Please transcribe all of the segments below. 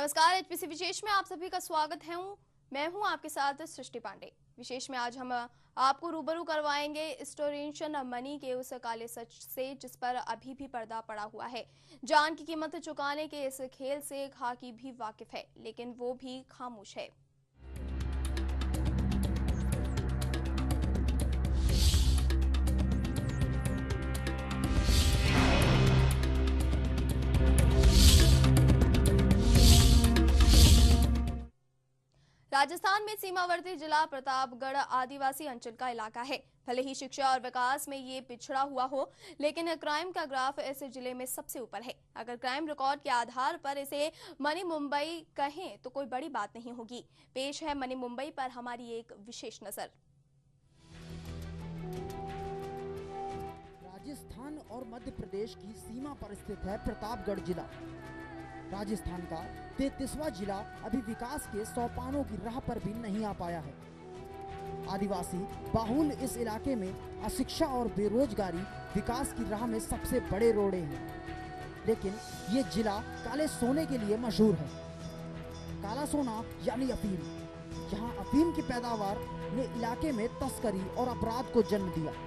नमस्कार, एचपीसी विशेष में आप सभी का स्वागत है। मैं हूं आपके साथ सृष्टि पांडे। विशेष में आज हम आपको रूबरू करवाएंगे स्टोरेशन मनी के उस काले सच से जिस पर अभी भी पर्दा पड़ा हुआ है। जान की कीमत चुकाने के इस खेल से खाकी भी वाकिफ है, लेकिन वो भी खामोश है। राजस्थान में सीमावर्ती जिला प्रतापगढ़ आदिवासी अंचल का इलाका है। भले ही शिक्षा और विकास में ये पिछड़ा हुआ हो, लेकिन क्राइम का ग्राफ इस जिले में सबसे ऊपर है। अगर क्राइम रिकॉर्ड के आधार पर इसे मनी मुंबई कहें तो कोई बड़ी बात नहीं होगी। पेश है मनी मुंबई पर हमारी एक विशेष नजर। राजस्थान और मध्य प्रदेश की सीमा पर स्थित है प्रतापगढ़ जिला। राजस्थान का 33वां जिला अभी विकास के सोपानों की राह पर भी नहीं आ पाया है। आदिवासी बाहुल इस इलाके में अशिक्षा और बेरोजगारी विकास की राह में सबसे बड़े रोड़े हैं, लेकिन ये जिला काले सोने के लिए मशहूर है। काला सोना यानी अफीम। यहाँ अफीम की पैदावार ने इलाके में तस्करी और अपराध को जन्म दिया।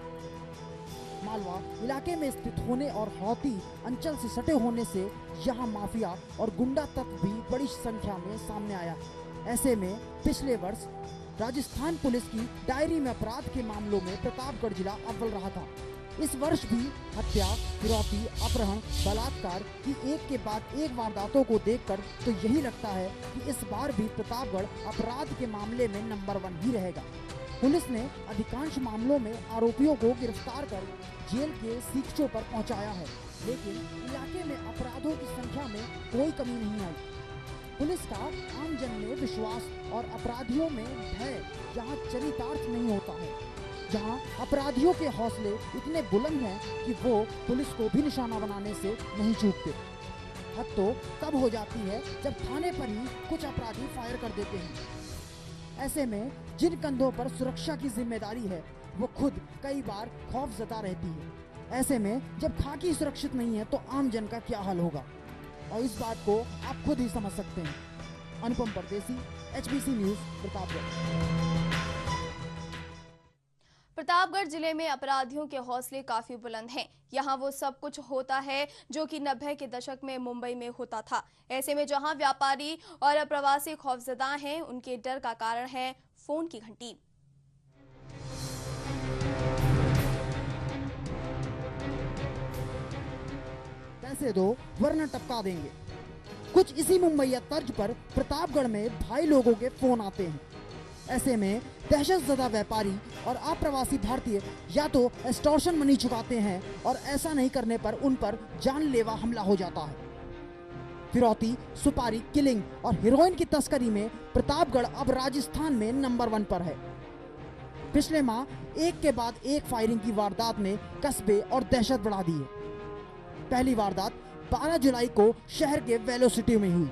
मालवा इलाके में स्थित होने और हौती अंचल से सटे होने से यहाँ माफिया और गुंडा तत्व भी बड़ी संख्या में सामने आया। ऐसे में पिछले वर्ष राजस्थान पुलिस की डायरी में अपराध के मामलों में प्रतापगढ़ जिला अव्वल रहा था। इस वर्ष भी हत्या, फिरौती, अपहरण, बलात्कार की एक के बाद एक वारदातों को देखकर तो यही लगता है कि इस बार भी प्रतापगढ़ अपराध के मामले में नंबर 1 ही रहेगा। पुलिस ने अधिकांश मामलों में आरोपियों को गिरफ्तार कर जेल के सीखचों पर पहुंचाया है, लेकिन इलाके में अपराधों की संख्या में कोई कमी नहीं आई। पुलिस का आम जन में विश्वास और अपराधियों में भय यहाँ चरितार्थ नहीं होता है। जहाँ अपराधियों के हौसले इतने बुलंद हैं कि वो पुलिस को भी निशाना बनाने से नहीं चूकते। हद तो तब हो जाती है जब थाने पर ही कुछ अपराधी फायर कर देते हैं। ऐसे में जिन कंधों पर सुरक्षा की जिम्मेदारी है वो खुद कई बार खौफजदा रहती है। ऐसे में जब खाकी सुरक्षित नहीं है तो आम जन का क्या हाल होगा, और इस बात को आप खुद ही समझ सकते हैं। अनुपम परदेसी, एचबीसी न्यूज, प्रतापगढ़। प्रतापगढ़ जिले में अपराधियों के हौसले काफी बुलंद हैं। यहाँ वो सब कुछ होता है जो कि 90 के दशक में मुंबई में होता था। ऐसे में जहाँ व्यापारी और प्रवासी खौफजदा हैं, उनके डर का कारण है फोन की घंटी। पैसे दो वरना टपका देंगे। कुछ इसी मुंबईया तर्ज पर प्रतापगढ़ में भाई लोगों के फोन आते हैं। ऐसे में दहशतजदा व्यापारी और अप्रवासी भारतीय या तो एक्सटॉर्शन मनी चुकाते हैं और ऐसा नहीं करने पर उन पर जानलेवा हमला हो जाता है। फिरौती, सुपारी, किलिंग और हीरोइन की तस्करी में प्रतापगढ़ अब राजस्थान में नंबर 1 पर है। पिछले माह एक के बाद एक फायरिंग की वारदात ने कस्बे और दहशत बढ़ा दी है। पहली वारदात 12 जुलाई को शहर के वेलोसिटी में हुई,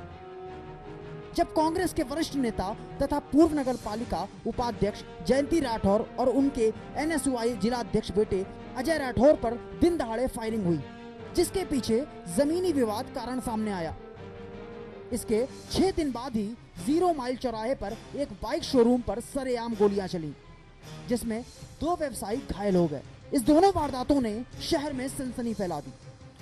जब कांग्रेस के वरिष्ठ नेता तथा पूर्व नगर पालिका उपाध्यक्ष जयंती राठौर और उनके एनएसयूआई जिला अध्यक्ष बेटे अजय राठौर पर दिन दहाड़े फायरिंग हुई, जिसके पीछे जमीनी विवाद कारण सामने आया। इसके 6 दिन बाद ही 0 माइल चौराहे पर एक बाइक शोरूम पर सरेआम गोलियां चली, जिसमें 2 व्यवसायी घायल हो गए। इस दोनों वारदातों ने शहर में सनसनी फैला दी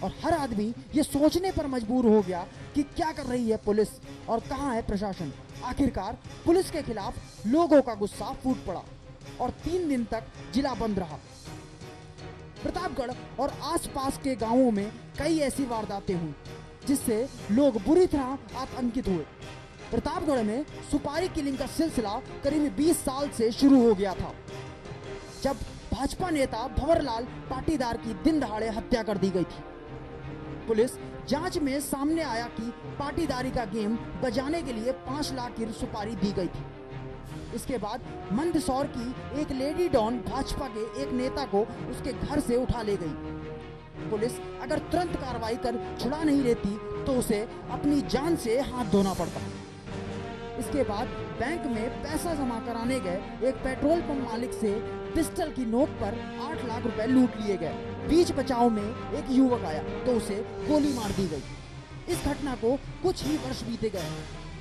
और हर आदमी ये सोचने पर मजबूर हो गया कि क्या कर रही है पुलिस और कहां है प्रशासन। आखिरकार पुलिस के खिलाफ लोगों का गुस्सा फूट पड़ा और 3 दिन तक जिला बंद रहा। प्रतापगढ़ और आसपास के गांवों में कई ऐसी वारदातें हुई जिससे लोग बुरी तरह आतंकित हुए। प्रतापगढ़ में सुपारी किलिंग का सिलसिला करीब 20 साल से शुरू हो गया था, जब भाजपा नेता भंवरलाल पाटीदार की दिन दहाड़े हत्या कर दी गई थी। पुलिस जांच में सामने आया कि पाटीदारी का गेम बजाने के लिए 5 लाख की सुपारी दी गई थी। इसके बाद मंदसौर की एक लेडी डॉन भाजपा के एक नेता को उसके घर से उठा ले गई। पुलिस अगर तुरंत कार्रवाई कर छुड़ा नहीं लेती तो उसे अपनी जान से हाथ धोना पड़ता। इसके बाद बैंक में पैसा जमा कराने गए एक पेट्रोल पंप मालिक से पिस्टल की नोक पर 8 लाख रुपए लूट लिए गए। बीच बचाव में एक युवक आया तो उसे गोली मार दी गई। इस घटना को कुछ ही वर्ष बीते गए,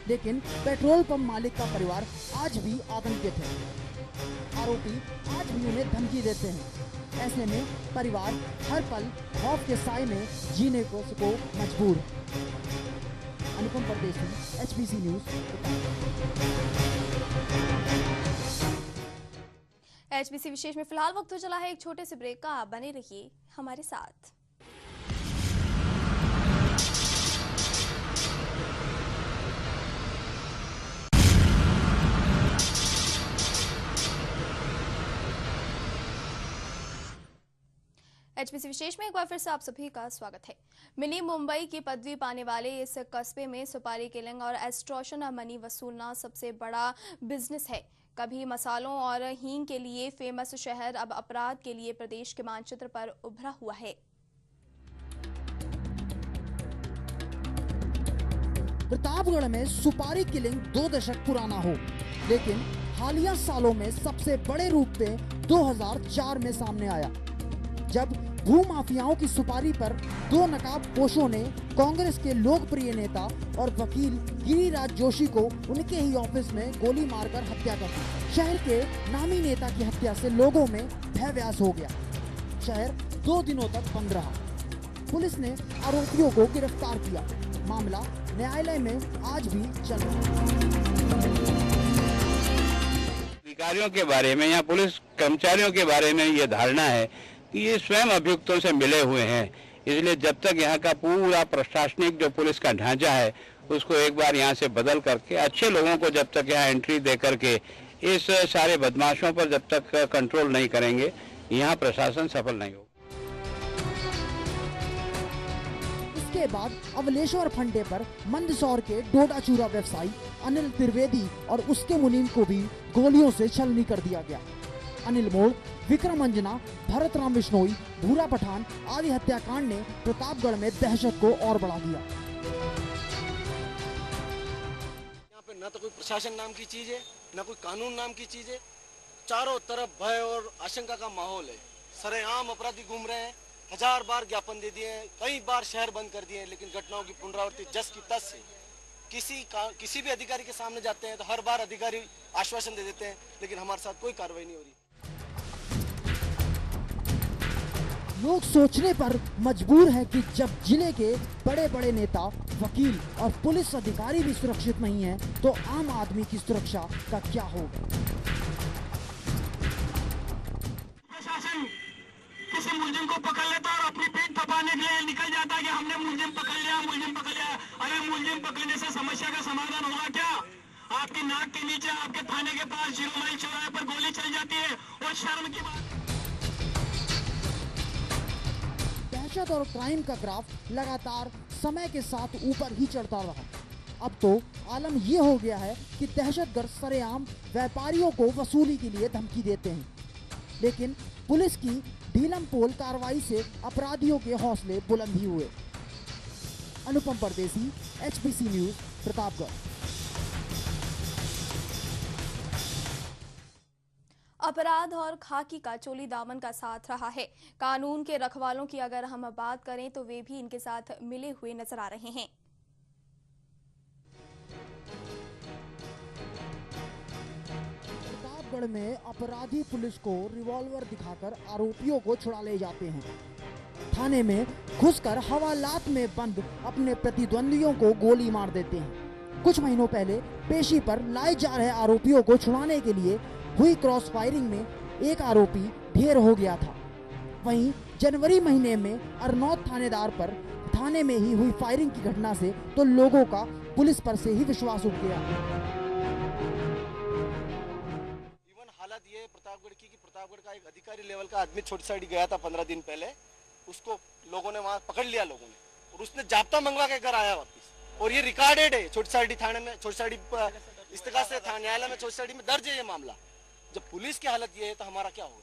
लेकिन पेट्रोल पंप मालिक का परिवार आज भी आतंकित है। आरोपी आज भी उन्हें धमकी देते हैं। ऐसे में परिवार हर पल खौफ के साए में जीने को मजबूर। अनुपम परदेशी, HBC न्यूज। HBC विशेष में फिलहाल वक्त हो चला है एक छोटे से ब्रेक का। आप बने रहिए हमारे साथ। HBC विशेष में एक बार फिर से आप सभी का स्वागत है। मिनी मुंबई की पदवी पाने वाले इस कस्बे में सुपारी किलिंग और एक्सटॉर्शन मनी वसूलना सबसे बड़ा बिजनेस है। कभी मसालों और हींग के लिए फेमस शहर अब अपराध के लिए प्रदेश के मानचित्र पर उभरा हुआ है। प्रतापगढ़ में सुपारी किलिंग 2 दशक पुराना हो, लेकिन हालिया सालों में सबसे बड़े रूप में 2004 में सामने आया, जब भूमाफियाओं की सुपारी पर 2 नकाबपोशों ने कांग्रेस के लोकप्रिय नेता और वकील गिरिराज जोशी को उनके ही ऑफिस में गोली मारकर हत्या कर दी। शहर के नामी नेता की हत्या से लोगों में भय व्यास हो गया। शहर 2 दिनों तक बंद रहा। पुलिस ने आरोपियों को गिरफ्तार किया। मामला न्यायालय में आज भी चल रहा है। अधिकारियों के बारे में या पुलिस कर्मचारियों के बारे में ये धारणा है कि ये स्वयं अभियुक्तों से मिले हुए हैं, इसलिए जब तक यहाँ का पूरा प्रशासनिक जो पुलिस का ढांचा है उसको एक बार यहाँ से बदल करके अच्छे लोगों को जब तक यहाँ एंट्री दे करके इस सारे बदमाशों पर जब तक कंट्रोल नहीं करेंगे, यहाँ प्रशासन सफल नहीं होगा। इसके बाद अवलेश्वर फंडे पर मंदसौर के डोडा चूरा व्यवसायी अनिल त्रिवेदी और उसके मुनीम को भी गोलियों से छलनी कर दिया गया। अनिल मोड़, विक्रम अंजना, भरत राम बिश्नोई, भूरा पठान आदि हत्याकांड ने प्रतापगढ़ में दहशत को और बढ़ा दिया। यहाँ पे न तो कोई प्रशासन नाम की चीज है, न कोई कानून नाम की चीज है। चारों तरफ भय और आशंका का माहौल है। सरेआम अपराधी घूम रहे हैं। 1000 बार ज्ञापन दे दिए हैं, कई बार शहर बंद कर दिए हैं, लेकिन घटनाओं की पुनरावृत्ति जस की तस है। किसी भी अधिकारी के सामने जाते हैं तो हर बार अधिकारी आश्वासन दे देते हैं, लेकिन हमारे साथ कोई कार्रवाई नहीं हो रही। लोग सोचने पर मजबूर हैं कि जब जिले के बड़े बड़े नेता, वकील और पुलिस अधिकारी भी सुरक्षित नहीं हैं, तो आम आदमी की सुरक्षा का क्या होगा। प्रशासन किसी मुलजिम को पकड़ लेता और अपनी पीठ थपाने के लिए निकल जाता है कि हमने मुलजिम पकड़ लिया, मुलजिम पकड़ लिया। अरे मुलजिम पकड़ने से समस्या का समाधान होगा क्या? आपकी नाक के नीचे आपके थाने के पास 0 माइल चौराहे पर गोली चल जाती है और शर्म की बात। दहशत और क्राइम का ग्राफ लगातार समय के साथ ऊपर ही चढ़ता रहा। अब तो आलम ये हो गया है कि दहशतगर्द सरेआम व्यापारियों को वसूली के लिए धमकी देते हैं, लेकिन पुलिस की ढीलम पोल कार्रवाई से अपराधियों के हौसले बुलंद ही हुए। अनुपम परदेशी, HBC न्यूज, प्रतापगढ़। अपराध और खाकी का चोली दामन का साथ रहा है। कानून के रखवालों की अगर हम बात करें तो वे भी इनके साथ मिले हुए नजर आ रहे हैं। प्रतापगढ़ में अपराधी पुलिस को रिवॉल्वर दिखाकर आरोपियों को छुड़ा ले जाते हैं। थाने में घुसकर हवालात में बंद अपने प्रतिद्वंदियों को गोली मार देते हैं। कुछ महीनों पहले पेशी पर लाए जा रहे आरोपियों को छुड़ाने के लिए हुई क्रॉस फायरिंग में एक आरोपी ढेर हो गया था। वहीं जनवरी महीने में अरनौत थानेदार पर थाने में ही हुई फायरिंग की घटना से तो लोगों का पुलिस पर से ही विश्वास उठ गया। इवन हालत ये प्रतापगढ़ की कि प्रतापगढ़ का एक अधिकारी लेवल का आदमी छोटी साड़ी गया था 15 दिन पहले, उसको लोगों ने वहां पकड़ लिया लोगों ने, और उसने जाब्ता मंगवा के घर आया वापिस, और ये रिकॉर्डेड है छोटी साड़ी थाने में, छोटी साड़ी इस्तेकास से न्यायालय में छोटी साड़ी में दर्ज है ये मामला। जब पुलिस की हालत ये है तो हमारा क्या होगा।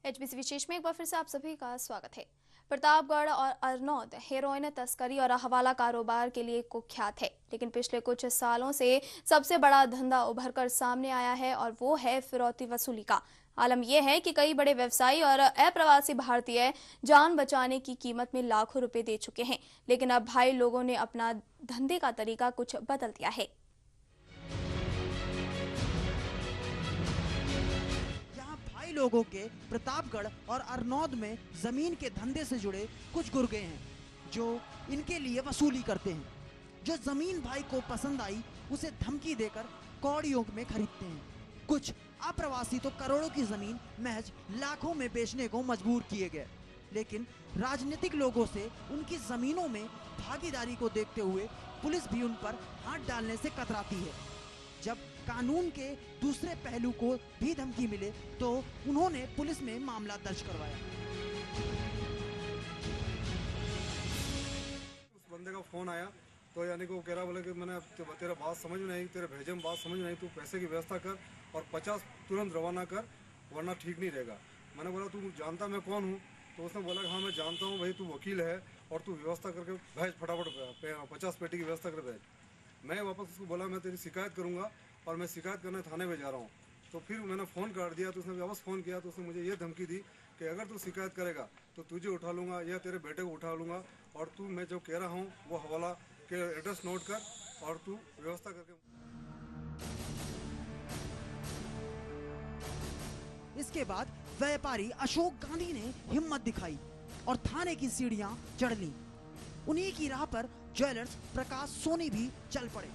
HBC विशेष में एक बार फिर से आप सभी का स्वागत है। प्रतापगढ़ और अरनौत हेरोइन तस्करी और हवाला कारोबार के लिए कुख्यात है, लेकिन पिछले कुछ सालों से सबसे बड़ा धंधा उभरकर सामने आया है और वो है फिरौती वसूली का। आलम यह है कि कई बड़े व्यवसायी और अप्रवासी भारतीय जान बचाने की कीमत में लाखों रुपए दे चुके हैं, लेकिन अब भाई लोगों ने अपना धंधे का तरीका कुछ बदल दिया है। लोगों के प्रतापगढ़ और अरनौद में जमीन के धंधे से जुड़े कुछ गुर्गे हैं जो इनके लिए वसूली करते हैं। जो जमीन भाई को पसंद आई उसे धमकी देकर कौड़ियों में खरीदते हैं। कुछ अप्रवासी तो करोड़ों की जमीन महज लाखों में बेचने को मजबूर किए गए, लेकिन राजनीतिक लोगों से उनकी जमीनों में भागीदारी को देखते हुए पुलिस भी उन पर हाथ डालने से कतराती है। जब कानून के दूसरे पहलू को भी धमकी मिले तो उन्होंने पुलिस में मामला दर्ज करवाया। उस बंदे का फोन आया तो यानी कि वो कह रहा, बोले कि मैंने तेरा बात समझ में नहीं, तेरे भेजे में बात समझ में नहीं, तू पैसे की व्यवस्था कर और 50 तुरंत रवाना कर वरना ठीक नहीं रहेगा। मैंने बोला तू जानता मैं कौन हूँ? तो उसने बोला कि हाँ मैं जानता हूँ भाई, तू वकील है और तू व्यवस्था करके भेज, फटाफट 50 पेटी की व्यवस्था कर भेज। मैं वापस उसको बोला मैं तेरी शिकायत करूँगा और मैं शिकायत करने थाने में जा रहा हूँ। तो फिर मैंने फ़ोन कर दिया तो उसने वापस फ़ोन किया तो उसने मुझे ये धमकी दी कि अगर तू शिकायत करेगा तो तुझे उठा लूँगा या तेरे बेटे को उठा लूँगा, और तू मैं जो कह रहा हूँ वो हवाला के एड्रेस नोट कर और तू व्यवस्था करके। इसके बाद व्यापारी अशोक गांधी ने हिम्मत दिखाई और थाने की सीढ़ियां चढ़ ली। उन्हीं की राह पर ज्वेलर्स प्रकाश सोनी भी चल पड़े।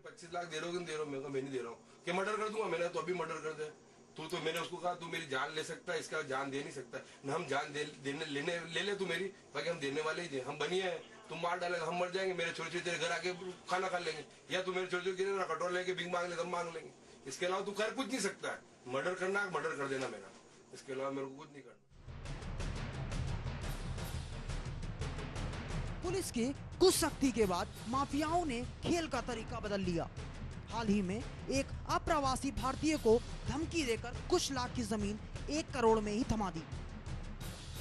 25 लाख दे रहे हो, मैं नहीं दे रहा हूँ कि मर्डर कर दूंगा। मैंने तो अभी मर्डर कर दे। तो मैंने उसको कहा तू मेरी जान ले सकता है, इसका जान दे नहीं सकता ना। हम जान ले ले तू मेरी, बाकी हम देने वाले ही थे। हम बनिए हैं, तुम मार डालेगा हम मर जाएंगे, मेरे छोटे छोटे तेरे घर आके खाना खा लेंगे, या तू मेरे छोटे छोटे कटोर लेके भीख मांग ले तब मांग लेंगे। इसके अलावा तू कर कुछ नहीं सकता है। मर्डर करना मर्डर कर देना मेरा, इसके अलावा मेरे को कुछ नहीं करना। पुलिस के कुछ सख्ती के बाद माफियाओं ने खेल का तरीका बदल लिया। हाल ही में एक अप्रवासी भारतीय को धमकी देकर कुछ लाख की जमीन 1 करोड़ में ही थमा दी।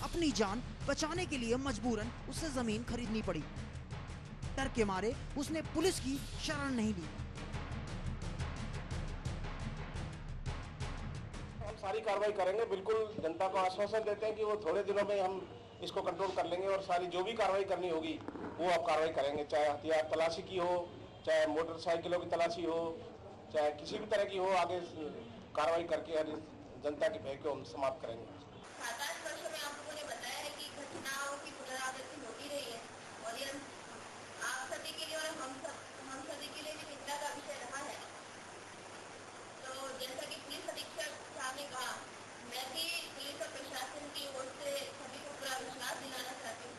अपनी जान बचाने के लिए मजबूरन उसे जमीन खरीदनी पड़ी। डर के मारे उसने पुलिस की शरण नहीं ली। हम सारी कार्रवाई करेंगे, बिल्कुल जनता को आश्वासन देते हैं कि वो थोड़े दिनों में हम इसको कंट्रोल कर लेंगे और सारी जो भी कार्रवाई करनी होगी वो आप कार्रवाई करेंगे, चाहे हथियार तलाशी की हो, चाहे मोटरसाइकिलों की तलाशी हो, चाहे किसी भी तरह की हो। आगे कार्रवाई करके जनता की भय को हम समाप्त करेंगे। 7-8 वर्षों में आप लोगों ने बताया है कि घटनाओं की पुनरावृत्ति होती रही है और ये आप सभी के लिए और हम सभी के लिए भी चिंता का विषय रहा है। तो जैसा कि पुलिस अधीक्षक साहब ने कहा, मैं भी पुलिस और प्रशासन की ओर से सभी को पूरा विश्वास दिलाना चाहती हूँ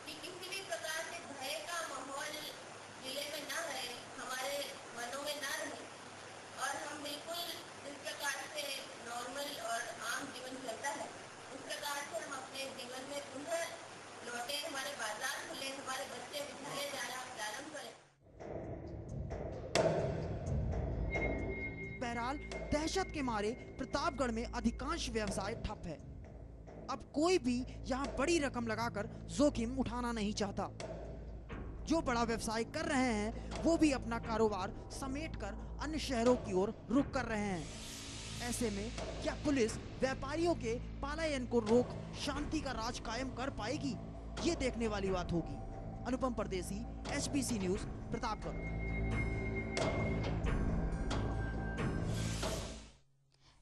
कि किसी भी प्रकार से भय का माहौल जिले में ना रहे, हमारे मनों में ना रहे, और हम बिल्कुल जिस प्रकार से नॉर्मल और आम जीवन चलता है उस प्रकार से हम अपने जीवन में पुनः लौटे, हमारे बाजार खुले, हमारे बच्चे विद्यालय जाना प्रारंभ करें। बहरहाल दहशत के मारे प्रतापगढ़ में अधिकांश व्यवसाय ठप है। अब कोई भी यहाँ बड़ी रकम लगाकर जोखिम उठाना नहीं चाहता। जो बड़ा व्यवसाय कर रहे हैं वो भी अपना कारोबार समेटकर अन्य शहरों की ओर रुख कर रहे हैं। ऐसे में क्या पुलिस व्यापारियों के पलायन को रोक शांति का राज कायम कर पाएगी? ये देखने वाली बात होगी। अनुपम परदेसी, HBC न्यूज, प्रतापगढ़।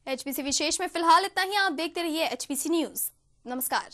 HBC विशेष में फिलहाल इतना ही। आप देखते रहिए HBC न्यूज। नमस्कार।